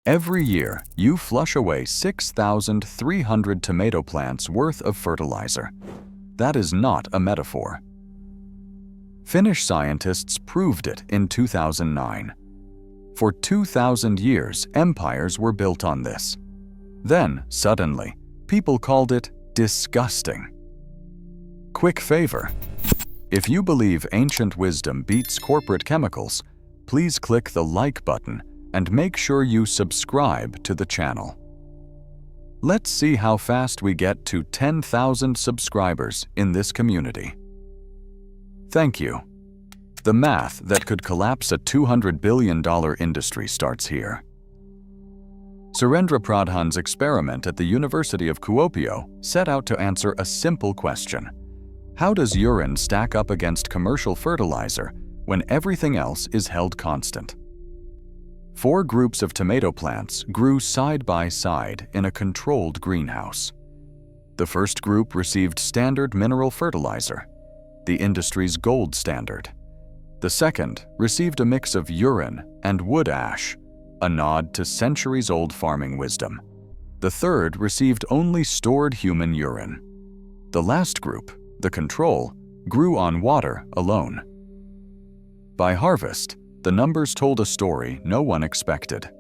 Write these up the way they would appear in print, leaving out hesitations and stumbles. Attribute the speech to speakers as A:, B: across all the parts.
A: Every year, you flush away 6,300 tomato plants worth of fertilizer. That is not a metaphor. Finnish scientists proved it in 2009. For 2,000 years, empires were built on this. Then, suddenly, people called it disgusting. Quick favor. If you believe ancient wisdom beats corporate chemicals, please click the like button and make sure you subscribe to the channel. Let's see how fast we get to 10,000 subscribers in this community. Thank you. The math that could collapse a $200 billion industry starts here. Surendra Pradhan's experiment at the University of Kuopio set out to answer a simple question. How does urine stack up against commercial fertilizer when everything else is held constant? 4 groups of tomato plants grew side by side in a controlled greenhouse. The first group received standard mineral fertilizer, the industry's gold standard. The second received a mix of urine and wood ash, a nod to centuries-old farming wisdom. The third received only stored human urine. The last group, the control, grew on water alone. By harvest, the numbers told a story no one expected.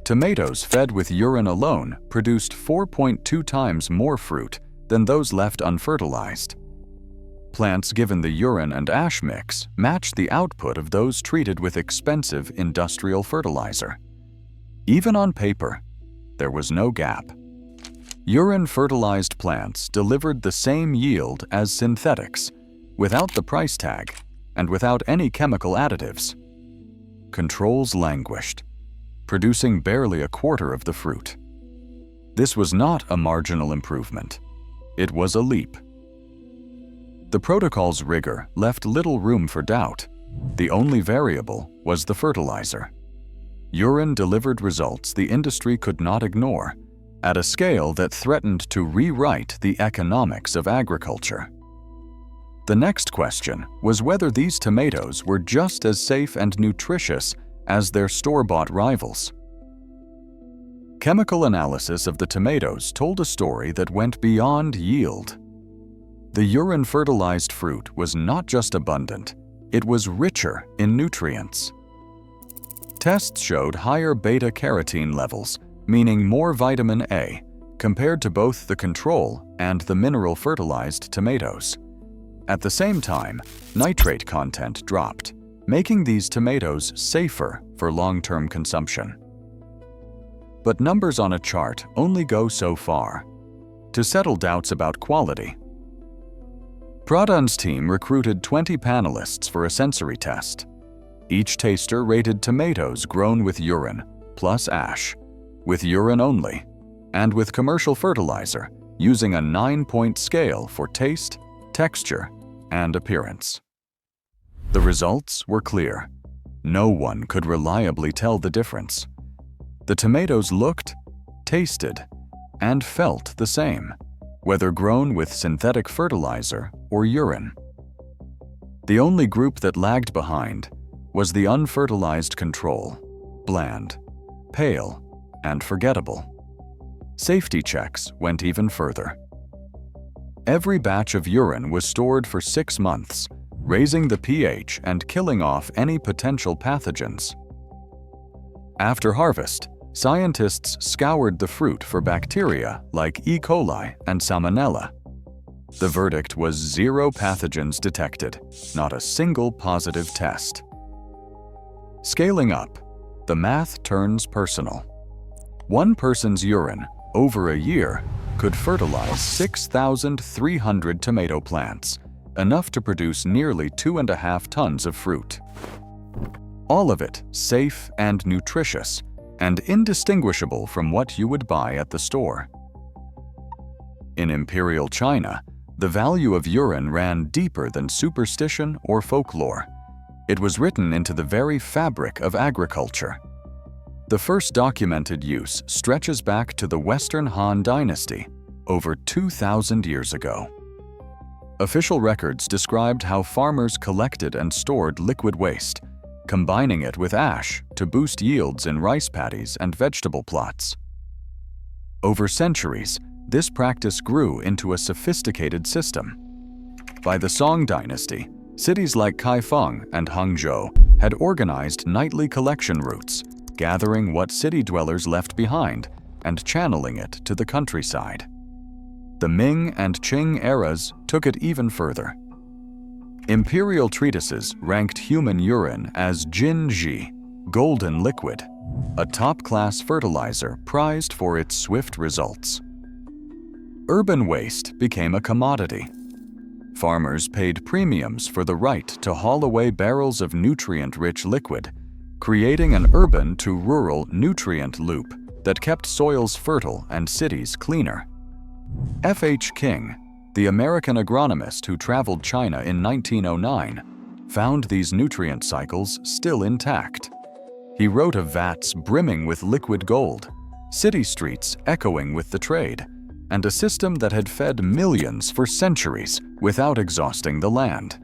A: Tomatoes fed with urine alone produced 4.2 times more fruit than those left unfertilized. Plants given the urine and ash mix matched the output of those treated with expensive industrial fertilizer. Even on paper, there was no gap. Urine-fertilized plants delivered the same yield as synthetics, without the price tag and without any chemical additives. Controls languished, producing barely a quarter of the fruit. This was not a marginal improvement. It was a leap. The protocol's rigor left little room for doubt. The only variable was the fertilizer. Urine delivered results the industry could not ignore, at a scale that threatened to rewrite the economics of agriculture. The next question was whether these tomatoes were just as safe and nutritious as their store-bought rivals. Chemical analysis of the tomatoes told a story that went beyond yield. The urine-fertilized fruit was not just abundant, it was richer in nutrients. Tests showed higher beta-carotene levels, meaning more vitamin A, compared to both the control and the mineral-fertilized tomatoes. At the same time, nitrate content dropped, making these tomatoes safer for long-term consumption. But numbers on a chart only go so far. To settle doubts about quality, Pradhan's team recruited 20 panelists for a sensory test. Each taster rated tomatoes grown with urine, plus ash, with urine only, and with commercial fertilizer, using a 9-point scale for taste, texture, and appearance. The results were clear. No one could reliably tell the difference. The tomatoes looked, tasted, and felt the same, whether grown with synthetic fertilizer or urine. The only group that lagged behind was the unfertilized control, bland, pale, and forgettable. Safety checks went even further. Every batch of urine was stored for 6 months, raising the pH and killing off any potential pathogens. After harvest, scientists scoured the fruit for bacteria like E. coli and Salmonella. The verdict was 0 pathogens detected, not a single positive test. Scaling up, the math turns personal. One person's urine, over a year, could fertilize 6,300 tomato plants, enough to produce nearly 2.5 tons of fruit. All of it safe and nutritious, and indistinguishable from what you would buy at the store. In Imperial China, the value of urine ran deeper than superstition or folklore. It was written into the very fabric of agriculture. The first documented use stretches back to the Western Han Dynasty, over 2,000 years ago. Official records described how farmers collected and stored liquid waste, combining it with ash to boost yields in rice paddies and vegetable plots. Over centuries, this practice grew into a sophisticated system. By the Song dynasty, cities like Kaifeng and Hangzhou had organized nightly collection routes, gathering what city dwellers left behind and channeling it to the countryside. The Ming and Qing eras took it even further. Imperial treatises ranked human urine as jinji, golden liquid, a top-class fertilizer prized for its swift results. Urban waste became a commodity. Farmers paid premiums for the right to haul away barrels of nutrient-rich liquid, creating an urban-to-rural nutrient loop that kept soils fertile and cities cleaner. F. H. King, the American agronomist who traveled China in 1909, found these nutrient cycles still intact. He wrote of vats brimming with liquid gold, city streets echoing with the trade, and a system that had fed millions for centuries without exhausting the land.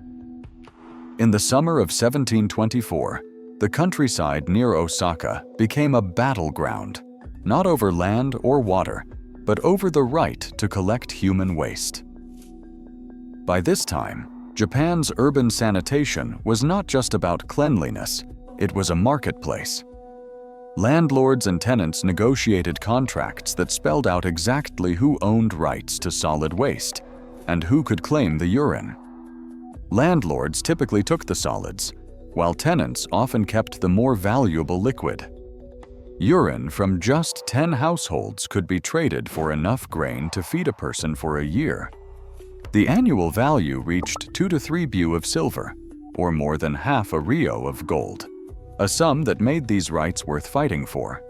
A: In the summer of 1724, the countryside near Osaka became a battleground, not over land or water, but over the right to collect human waste. By this time, Japan's urban sanitation was not just about cleanliness, it was a marketplace. Landlords and tenants negotiated contracts that spelled out exactly who owned rights to solid waste and who could claim the urine. Landlords typically took the solids, while tenants often kept the more valuable liquid. Urine from just 10 households could be traded for enough grain to feed a person for a year. The annual value reached 2 to 3 bu of silver, or more than half a rio of gold, a sum that made these rights worth fighting for.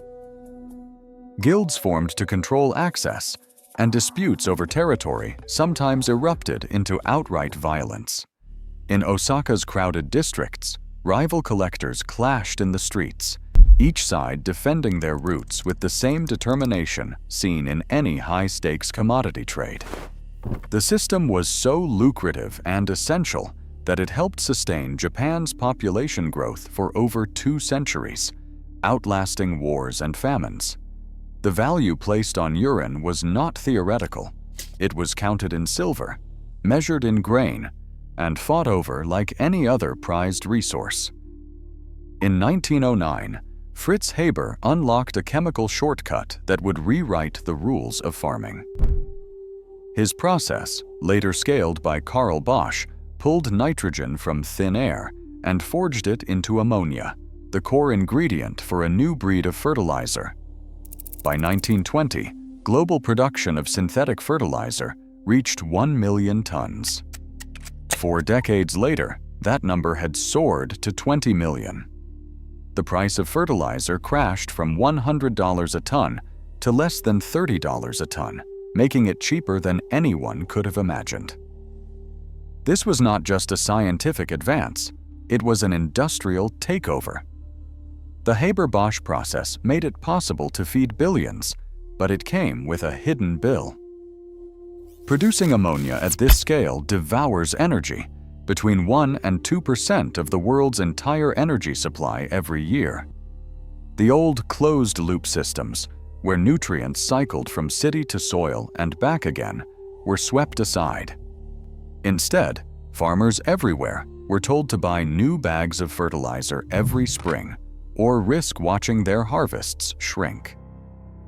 A: Guilds formed to control access, and disputes over territory sometimes erupted into outright violence. In Osaka's crowded districts, rival collectors clashed in the streets, each side defending their roots with the same determination seen in any high-stakes commodity trade. The system was so lucrative and essential that it helped sustain Japan's population growth for over 2 centuries, outlasting wars and famines. The value placed on urine was not theoretical. It was counted in silver, measured in grain, and fought over like any other prized resource. In 1909, Fritz Haber unlocked a chemical shortcut that would rewrite the rules of farming. His process, later scaled by Carl Bosch, pulled nitrogen from thin air and forged it into ammonia, the core ingredient for a new breed of fertilizer. By 1920, global production of synthetic fertilizer reached 1 million tons. 4 decades later, that number had soared to 20 million. The price of fertilizer crashed from $100 a ton to less than $30 a ton, making it cheaper than anyone could have imagined. This was not just a scientific advance, it was an industrial takeover. The Haber-Bosch process made it possible to feed billions, but it came with a hidden bill. Producing ammonia at this scale devours energy, between 1 and 2% of the world's entire energy supply every year. The old closed-loop systems, where nutrients cycled from city to soil and back again, were swept aside. Instead, farmers everywhere were told to buy new bags of fertilizer every spring or risk watching their harvests shrink.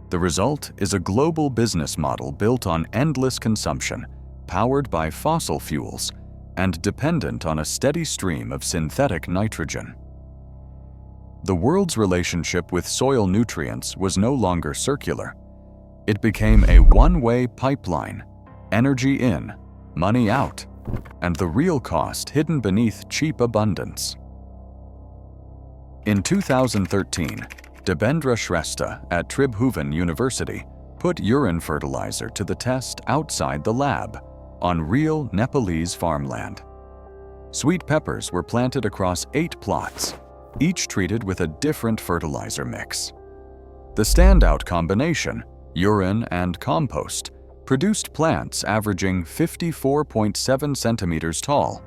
A: The result is a global business model built on endless consumption, powered by fossil fuels, and dependent on a steady stream of synthetic nitrogen. The world's relationship with soil nutrients was no longer circular. It became a one-way pipeline, energy in, money out, and the real cost hidden beneath cheap abundance. In 2013, Debendra Shrestha at Tribhuvan University put urine fertilizer to the test outside the lab, on real Nepalese farmland. Sweet peppers were planted across 8 plots, each treated with a different fertilizer mix. The standout combination, urine and compost, produced plants averaging 54.7 centimeters tall,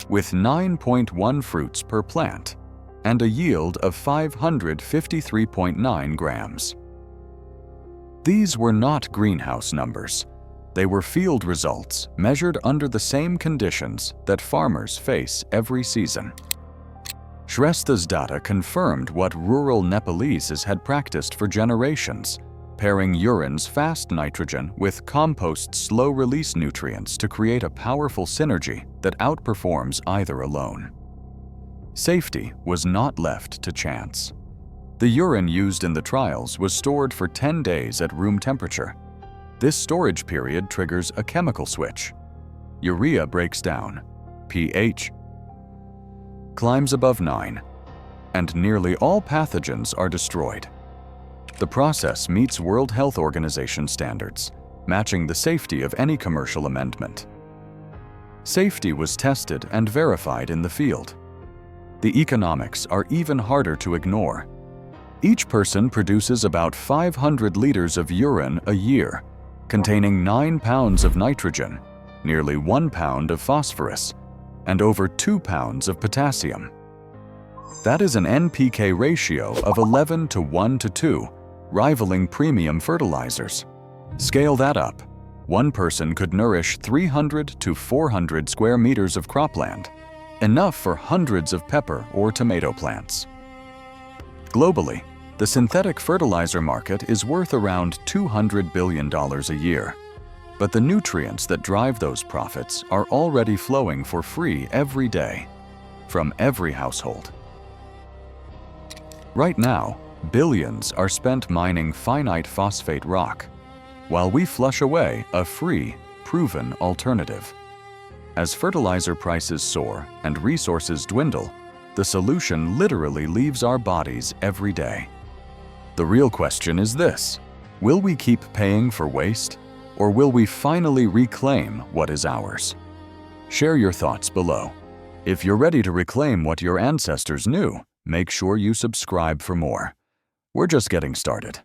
A: with 9.1 fruits per plant, and a yield of 553.9 grams. These were not greenhouse numbers. They were field results measured under the same conditions that farmers face every season. Shrestha's data confirmed what rural Nepalese had practiced for generations, pairing urine's fast nitrogen with compost's slow-release nutrients to create a powerful synergy that outperforms either alone. Safety was not left to chance. The urine used in the trials was stored for 10 days at room temperature. This storage period triggers a chemical switch. Urea breaks down, pH climbs above 9, and nearly all pathogens are destroyed. The process meets World Health Organization standards, matching the safety of any commercial amendment. Safety was tested and verified in the field. The economics are even harder to ignore. Each person produces about 500 liters of urine a year, containing 9 pounds of nitrogen, nearly 1 pound of phosphorus, and over 2 pounds of potassium. That is an NPK ratio of 11 to 1 to 2, rivaling premium fertilizers. Scale that up. One person could nourish 300 to 400 square meters of cropland, enough for hundreds of pepper or tomato plants. Globally, the synthetic fertilizer market is worth around $200 billion a year. But the nutrients that drive those profits are already flowing for free every day, from every household. Right now, billions are spent mining finite phosphate rock, while we flush away a free, proven alternative. As fertilizer prices soar and resources dwindle, the solution literally leaves our bodies every day. The real question is this: will we keep paying for waste? Or will we finally reclaim what is ours? Share your thoughts below. If you're ready to reclaim what your ancestors knew, make sure you subscribe for more. We're just getting started.